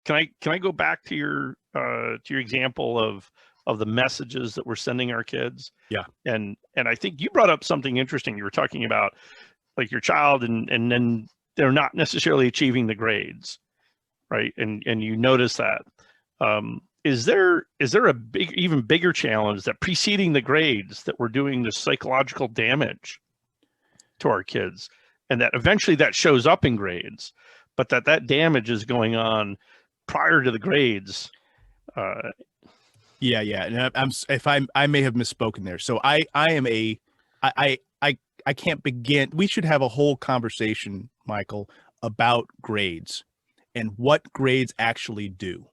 can I go back to your example of the messages that we're sending our kids? Yeah. And I think you brought up something interesting. You were talking about like your child and then they're not necessarily achieving the grades, right? And you notice that. Is there a even bigger challenge that preceding the grades that we're doing this psychological damage to our kids, and that eventually that shows up in grades, but that damage is going on prior to the grades? Yeah. And I may have misspoken there. So I can't begin. We should have a whole conversation, Michael, about grades and what grades actually do.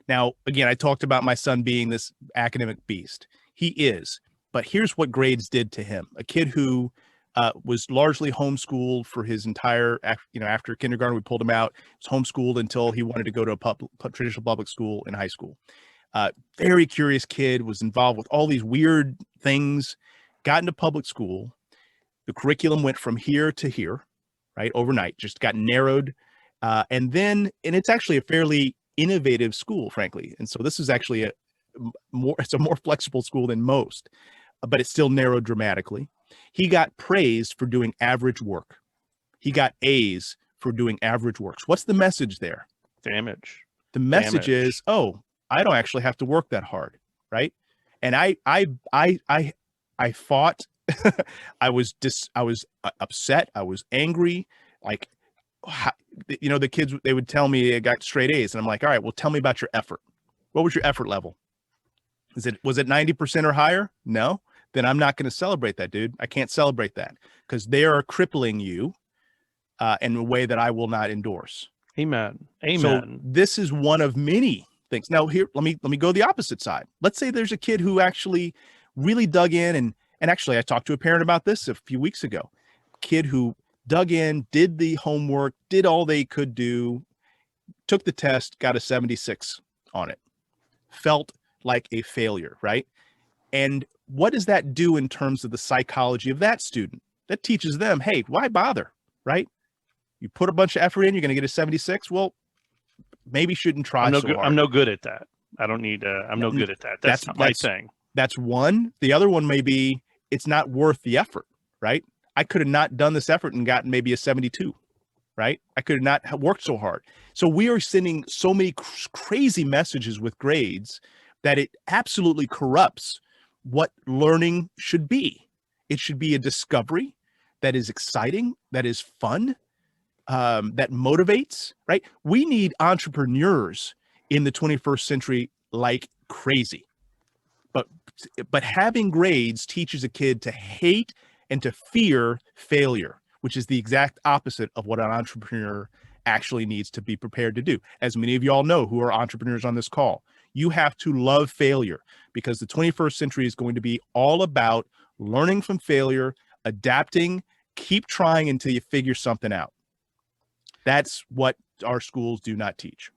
Now, again, I talked about my son being this academic beast. He is, but here's what grades did to him. A kid who was largely homeschooled for his entire, after kindergarten, we pulled him out. He was homeschooled until he wanted to go to a traditional public school in high school. Very curious kid, was involved with all these weird things, got into public school. The curriculum went from here to here, right? Overnight, just got narrowed. And it's actually a fairly innovative school, frankly. And so this is actually it's a more flexible school than most, but it's still narrowed dramatically. He got praised for doing average work. He got A's for doing average works. What's the message there? Damage. The message is, oh, I don't actually have to work that hard, right? And I fought. I was upset. I was angry. Like, the kids, they would tell me they got straight A's, and I'm like, all right, well, tell me about your effort. What was your effort level? Was it 90% or higher? No. Then I'm not going to celebrate that, dude. I can't celebrate that because they are crippling you in a way that I will not endorse. Amen. So this is one of many things. Now here, let me go the opposite side. Let's say there's a kid who actually really dug in, and actually I talked to a parent about this a few weeks ago. Kid who dug in, did the homework, did all they could do, took the test, got a 76 on it, felt like a failure, right? And what does that do in terms of the psychology of that student? That teaches them, hey, why bother, right? You put a bunch of effort in, you're going to get a 76. Well, maybe shouldn't try so hard. I'm no good at that. I don't need I'm no good at that. That's not my thing. That's one. The other one may be it's not worth the effort, right? I could have not done this effort and gotten maybe a 72, right? I could have not worked so hard. So we are sending so many crazy messages with grades that it absolutely corrupts what learning should be. It should be a discovery that is exciting, that is fun, that motivates, right? We need entrepreneurs in the 21st century like crazy. But having grades teaches a kid to hate and to fear failure, which is the exact opposite of what an entrepreneur actually needs to be prepared to do. As many of you all know who are entrepreneurs on this call, you have to love failure because the 21st century is going to be all about learning from failure, adapting, keep trying until you figure something out. That's what our schools do not teach.